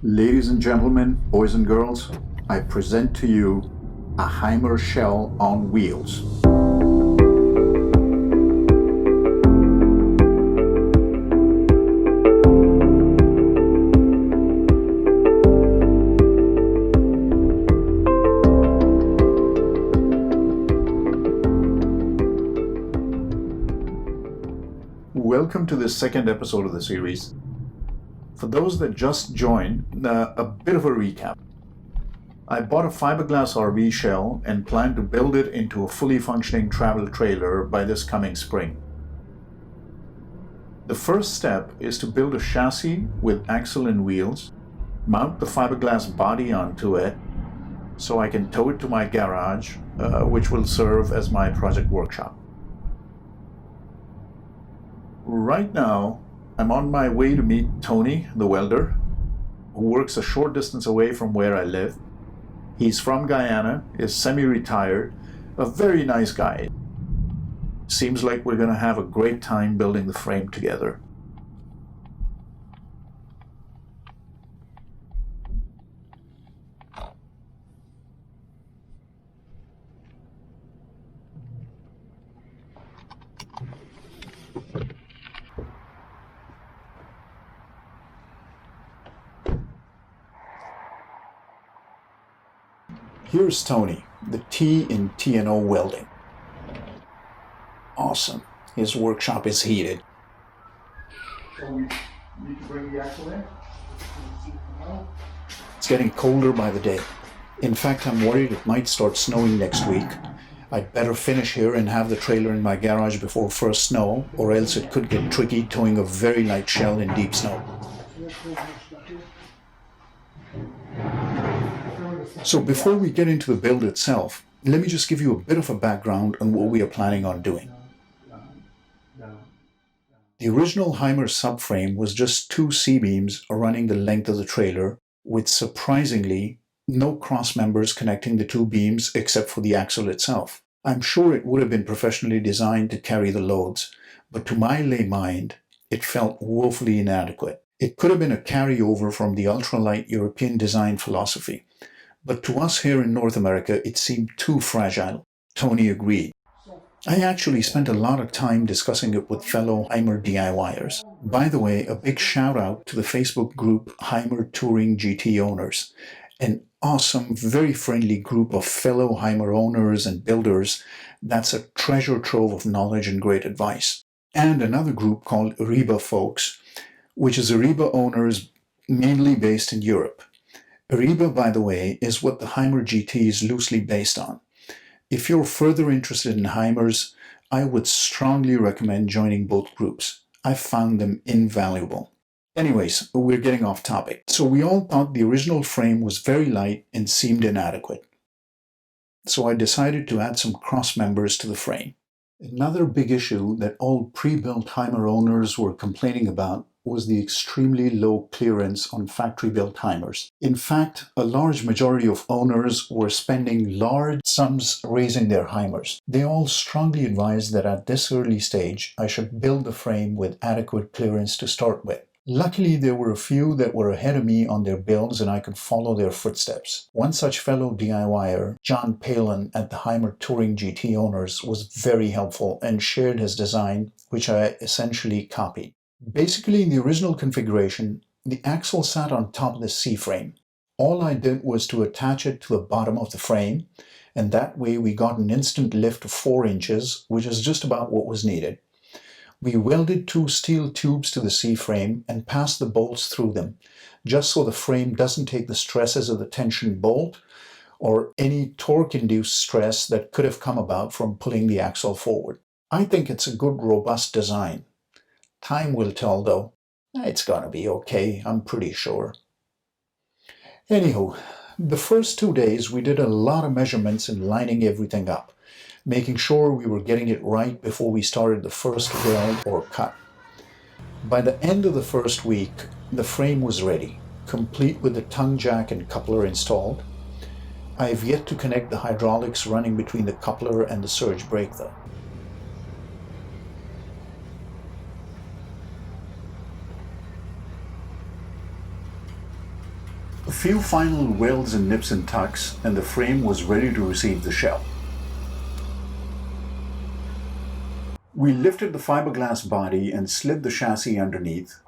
Ladies and gentlemen, boys and girls, I present to you a Hymer shell on wheels. Welcome to the second episode of the series. For those that just joined, a bit of a recap. I bought a fiberglass RV shell and plan to build it into a fully functioning travel trailer by this coming spring. The first step is to build a chassis with axle and wheels, mount the fiberglass body onto it so I can tow it to my garage, which will serve as my project workshop. Right now, I'm on my way to meet Tony, the welder, who works a short distance away from where I live. He's from Guyana, is semi-retired, a very nice guy. Seems like we're going to have a great time building the frame together. Here's Tony, the T in T&O welding. Awesome. His workshop is heated. So we need to bring the axle in? It's getting colder by the day. In fact, I'm worried it might start snowing next week. I'd better finish here and have the trailer in my garage before first snow, or else it could get tricky towing a very light shell in deep snow. So before we get into the build itself, let me just give you a bit of a background on what we are planning on doing. The original Hymer subframe was just two C-beams running the length of the trailer, with surprisingly no cross members connecting the two beams except for the axle itself. I'm sure it would have been professionally designed to carry the loads, but to my lay mind, it felt woefully inadequate. It could have been a carryover from the ultralight European design philosophy. But to us here in North America, it seemed too fragile. Tony agreed. I actually spent a lot of time discussing it with fellow Hymer DIYers. By the way, a big shout out to the Facebook group Hymer Touring GT owners. An awesome, very friendly group of fellow Hymer owners and builders that's a treasure trove of knowledge and great advice. And another group called Ariba Folks, which is Ariba owners mainly based in Europe. Ariba, by the way, is what the Hymer GT is loosely based on. If you're further interested in Hymers, I would strongly recommend joining both groups. I've found them invaluable. Anyways, we're getting off topic. So we all thought the original frame was very light and seemed inadequate. So I decided to add some cross members to the frame. Another big issue that all pre-built Hymer owners were complaining about was the extremely low clearance on factory-built Hymers. In fact, a large majority of owners were spending large sums raising their Hymers. They all strongly advised that at this early stage, I should build the frame with adequate clearance to start with. Luckily, there were a few that were ahead of me on their builds and I could follow their footsteps. One such fellow DIYer, John Palin at the Hymer Touring GT owners, was very helpful and shared his design, which I essentially copied. Basically, in the original configuration, the axle sat on top of the C-frame. All I did was to attach it to the bottom of the frame, and that way we got an instant lift of 4 inches, which is just about what was needed. We welded 2 steel tubes to the C-frame and passed the bolts through them, just so the frame doesn't take the stresses of the tension bolt or any torque-induced stress that could have come about from pulling the axle forward. I think it's a good, robust design. Time will tell, though. It's gonna be okay, I'm pretty sure. Anywho, the first 2 days we did a lot of measurements and lining everything up, making sure we were getting it right before we started the first weld or cut. By the end of the first week, the frame was ready, complete with the tongue jack and coupler installed. I have yet to connect the hydraulics running between the coupler and the surge brake though. A few final welds and nips and tucks, and the frame was ready to receive the shell. We lifted the fiberglass body and slid the chassis underneath,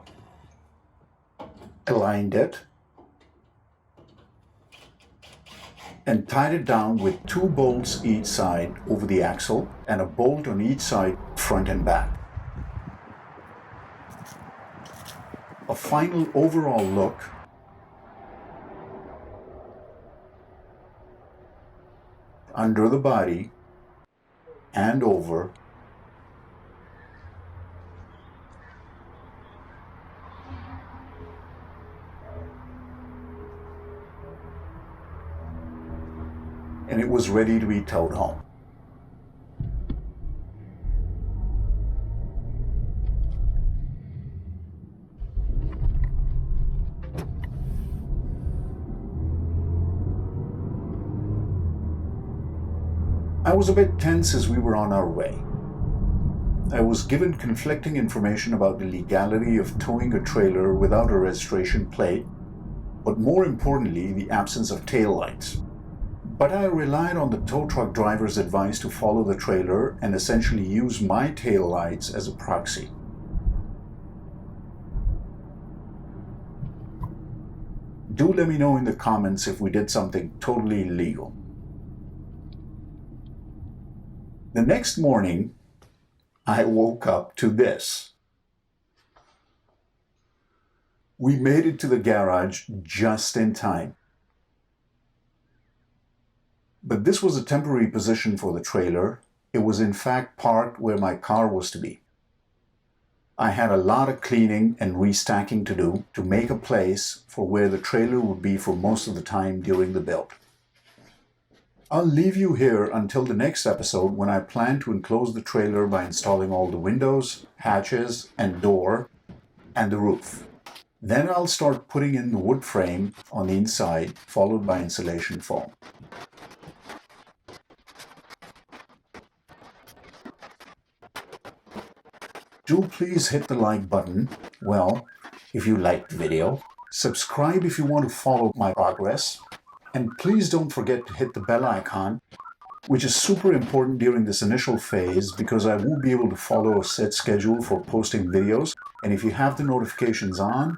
aligned it, and tied it down with 2 bolts each side over the axle and a bolt on each side, front and back. A final overall look under the body and over, and it was ready to be towed home. I was a bit tense as we were on our way. I was given conflicting information about the legality of towing a trailer without a registration plate, but more importantly, the absence of taillights. But I relied on the tow truck driver's advice to follow the trailer and essentially use my taillights as a proxy. Do let me know in the comments if we did something totally illegal. The next morning, I woke up to this. We made it to the garage just in time. But this was a temporary position for the trailer. It was in fact parked where my car was to be. I had a lot of cleaning and restacking to do to make a place for where the trailer would be for most of the time during the build. I'll leave you here until the next episode when I plan to enclose the trailer by installing all the windows, hatches, and door, and the roof. Then I'll start putting in the wood frame on the inside, followed by insulation foam. Do please hit the like button, well, if you liked the video. Subscribe if you want to follow my progress. And please don't forget to hit the bell icon, which is super important during this initial phase because I won't be able to follow a set schedule for posting videos. And if you have the notifications on,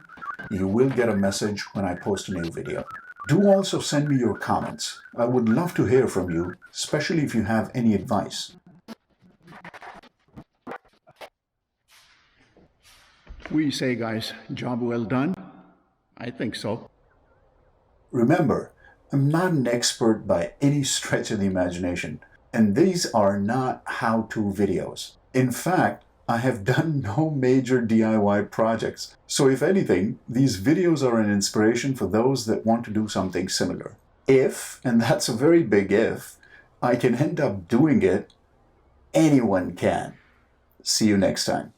you will get a message when I post a new video. Do also send me your comments. I would love to hear from you, especially if you have any advice. What do you say, guys? Job well done? I think so. Remember, I'm not an expert by any stretch of the imagination, and these are not how-to videos. In fact, I have done no major DIY projects, so if anything, these videos are an inspiration for those that want to do something similar. If, and that's a very big if, I can end up doing it, anyone can. See you next time.